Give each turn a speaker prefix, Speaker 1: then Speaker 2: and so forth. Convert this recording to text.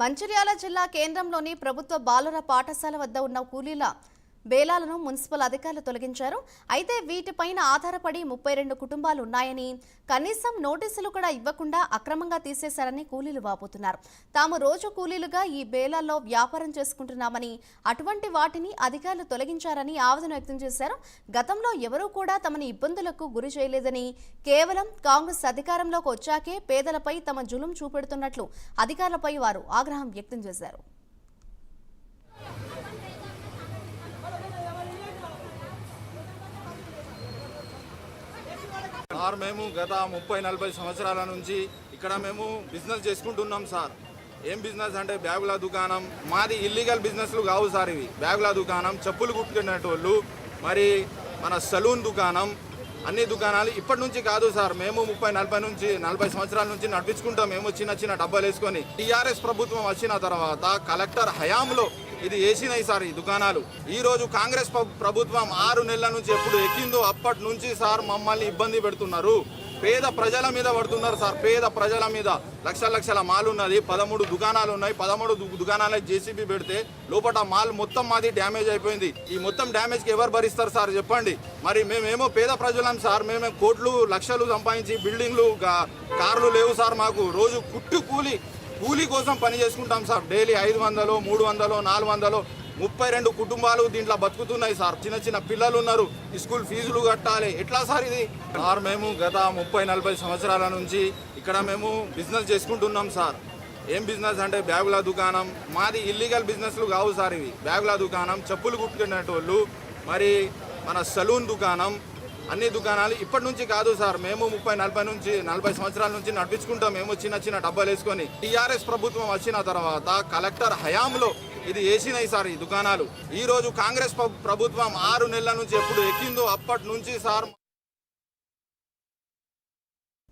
Speaker 1: మంచిర్యాల జిల్లా కేంద్రంలోని ప్రభుత్వ బాలుర పాఠశాల వద్ద ఉన్న కూలీల బేలాలను మున్సిపల్ అధికారులు తొలగించారు. అయితే వీటిపైన ఆధారపడి 32 కుటుంబాలు ఉన్నాయని, కనీసం నోటీసులు కూడా ఇవ్వకుండా అక్రమంగా తీసేశారని కూలీలు వాపోతున్నారు. తాము రోజు కూలీలుగా ఈ బేలాల్లో వ్యాపారం చేసుకుంటున్నామని, అటువంటి వాటిని అధికారులు తొలగించారని ఆవేదన వ్యక్తం చేశారు. గతంలో ఎవరూ కూడా తమని ఇబ్బందులకు గురి చేయలేదని, కేవలం కాంగ్రెస్ అధికారంలోకి వచ్చాకే పేదలపై తమ జులుం చూపెడుతున్నట్లు అధికారులపై వారు ఆగ్రహం వ్యక్తం చేశారు.
Speaker 2: సార్ మేము గత 30-40 సంవత్సరాల నుంచి ఇక్కడ మేము బిజినెస్ చేసుకుంటున్నాం సార్. ఏం బిజినెస్ అంటే బ్యాగుల దుకాణం. మాది ఇల్లీగల్ బిజినెస్లు కావు సార్ ఇవి. బ్యాగుల దుకాణం, చెప్పులు కుట్టుకునేటోళ్ళు, మరి మన సలూన్ దుకాణం, అన్ని దుకాణాలు ఇప్పటి నుంచి కాదు సార్. మేము 30-40 సంవత్సరాల నుంచి నడిపించుకుంటాం. మేము చిన్న డబ్బాలు వేసుకొని. టీఆర్ఎస్ ప్రభుత్వం వచ్చిన తర్వాత కలెక్టర్ హయాంలో ఇది వేసినాయి సార్ ఈ దుకాణాలు. ఈ రోజు కాంగ్రెస్ ప్రభుత్వం 6 నెలల నుంచి ఎప్పుడు ఎక్కిందో అప్పటి నుంచి సార్ మమ్మల్ని ఇబ్బంది పెడుతున్నారు. పేద ప్రజల మీద పడుతున్నారు సార్. పేద ప్రజల మీద లక్షల మాల్ ఉన్నది. 13 దుకాణాలు ఉన్నాయి. 13 దుకాణాలకు జేసీబీ పెడితే లోపల మాల్ మొత్తం మాది డ్యామేజ్ అయిపోయింది. ఈ మొత్తం డ్యామేజ్కి ఎవరు భరిస్తారు సార్ చెప్పండి. మరి మేమేమో పేద ప్రజలం సార్. మేమే కోట్లు లక్షలు సంపాదించి బిల్డింగ్లు కార్లు లేవు సార్ మాకు. రోజు కూలీ కోసం పని చేసుకుంటాం సార్. డైలీ 500, 300, 400, 32 కుటుంబాలు దీంట్లో బతుకుతున్నాయి సార్. చిన్న పిల్లలు ఉన్నారు. స్కూల్ ఫీజులు కట్టాలి. ఎట్లా సార్ ఇది? సార్ మేము గత 30-40 సంవత్సరాల నుంచి ఇక్కడ మేము బిజినెస్ చేసుకుంటున్నాం సార్. ఏం బిజినెస్ అంటే బ్యాగుల దుకాణం. మాది ఇల్లీగల్ బిజినెస్లు కావు సార్ ఇవి. బ్యాగుల దుకాణం, చెప్పులు కుట్టుకునేటోళ్ళు, మరి మన సలూన్ దుకాణం, అన్ని దుకాణాలు ఇప్పటి నుంచి కాదు సార్. మేము 30-40 సంవత్సరాల నుంచి నడిపించుకుంటాం. మేము చిన్న డబ్బాలు వేసుకొని. టీఆర్ఎస్ ప్రభుత్వం వచ్చిన తర్వాత కలెక్టర్ హయాంలో ఇది వేసినాయి సార్ ఈ దుకాణాలు. ఈ రోజు కాంగ్రెస్ ప్రభుత్వం 6 నెలల నుంచి ఎప్పుడు ఎక్కిందో అప్పటి నుంచి సార్